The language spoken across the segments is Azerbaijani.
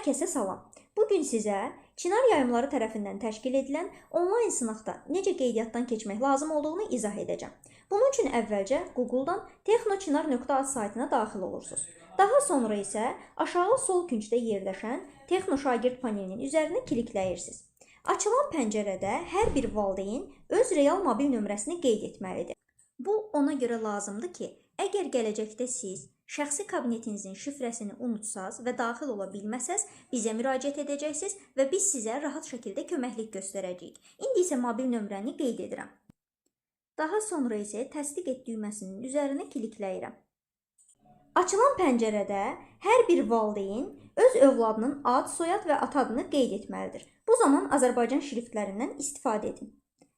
Hər kəsə salam. Bugün sizə Çinar Yayımları tərəfindən təşkil edilən onlayn sınaqda necə qeydiyyatdan keçmək lazım olduğunu izah edəcəm. Bunun üçün əvvəlcə Google-dan texnoçinar.az saytına daxil olursunuz. Daha sonra isə aşağı sol küncdə yerləşən Texno şagird panelinin üzərinə klikləyirsiniz. Açılan pəncərədə hər bir valideyn öz real mobil nömrəsini qeyd etməlidir. Bu ona görə lazımdır ki, əgər gələcəkdə siz şəxsi kabinetinizin şifrəsini unutsaz və daxil ola bilməsəz, bizə müraciət edəcəksiniz və biz sizə rahat şəkildə köməklik göstərəcəyik. İndi isə mobil nömrəni qeyd edirəm. Daha sonra isə təsdiq et düyməsinin üzərinə klikləyirəm. Açılan pəncərədə hər bir valideyn öz övladının ad, soyad və ata adını qeyd etməlidir. Bu zaman Azərbaycan şriftlərindən istifadə edin.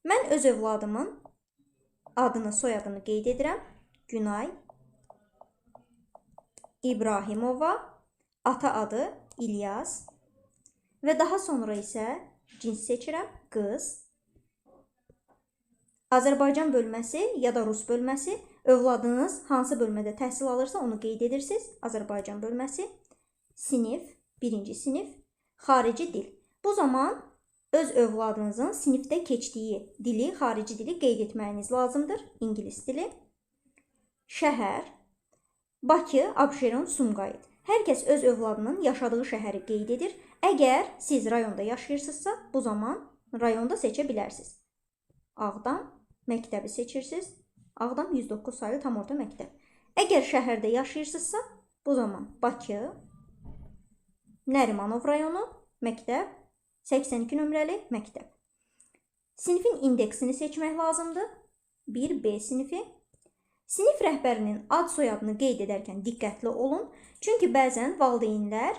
Mən öz övladımın adını, soyadını qeyd edirəm. Günay İbrahimova, ata adı İlyas və daha sonra isə cins seçirəm, qız. Azərbaycan bölməsi ya da Rus bölməsi, övladınız hansı bölmədə təhsil alırsa onu qeyd edirsiniz. Azərbaycan bölməsi, sinif, birinci sinif, xarici dil. Bu zaman öz övladınızın sinifdə keçdiyi dili, xarici dili qeyd etməyiniz lazımdır. İngilis dili, şəhər, Bakı, Abşeron, Sumqayıt. Hər kəs öz övladının yaşadığı şəhəri qeyd edir. Əgər siz rayonda yaşayırsınızsa, bu zaman rayonda seçə bilərsiniz. Ağdam, məktəbi seçirsiniz. Ağdam 109 saylı tam orta məktəb. Əgər şəhərdə yaşayırsınızsa, bu zaman Bakı, Nərimanov rayonu, məktəb, 82 nömrəli məktəb. Sinifin indeksini seçmək lazımdır. 1B sinifi. Sinif rəhbərinin ad soyadını qeyd edərkən diqqətli olun. Çünki bəzən valideynlər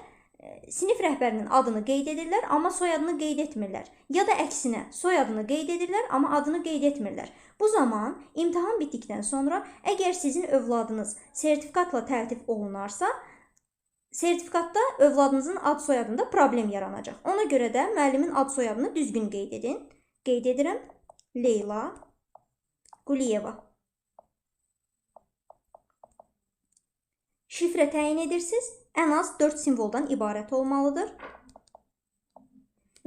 sinif rəhbərinin adını qeyd edirlər, amma soyadını qeyd etmirlər. Ya da əksinə, soyadını qeyd edirlər, amma adını qeyd etmirlər. Bu zaman imtahan bitdikdən sonra əgər sizin övladınız sertifikatla təltif olunarsa, sertifikatda övladınızın ad soyadında problem yaranacaq. Ona görə də müəllimin ad soyadını düzgün qeyd edin. Qeyd edirəm. Leyla Quliyeva. Şifrə təyin edirsiniz. Ən az 4 simvoldan ibarət olmalıdır.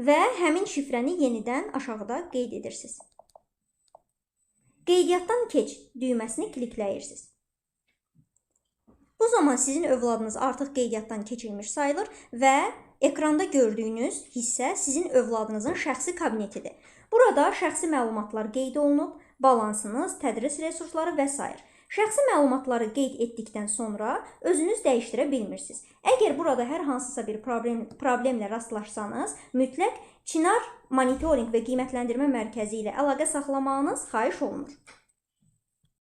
Və həmin şifrəni yenidən aşağıda qeyd edirsiniz. Qeydiyyatdan keç düyməsini klikləyirsiniz. Bu zaman sizin övladınız artıq qeydiyyatdan keçilmiş sayılır və ekranda gördüyünüz hissə sizin övladınızın şəxsi kabinetidir. Burada şəxsi məlumatlar qeyd olunub, balansınız, tədris resursları və s. Şəxsi məlumatları qeyd etdikdən sonra özünüz dəyişdirə bilmirsiniz. Əgər burada hər hansısa bir problemlə rastlaşsanız, mütləq Çinar Monitoring və Qiymətləndirmə Mərkəzi ilə əlaqə saxlamağınız xahiş olunur.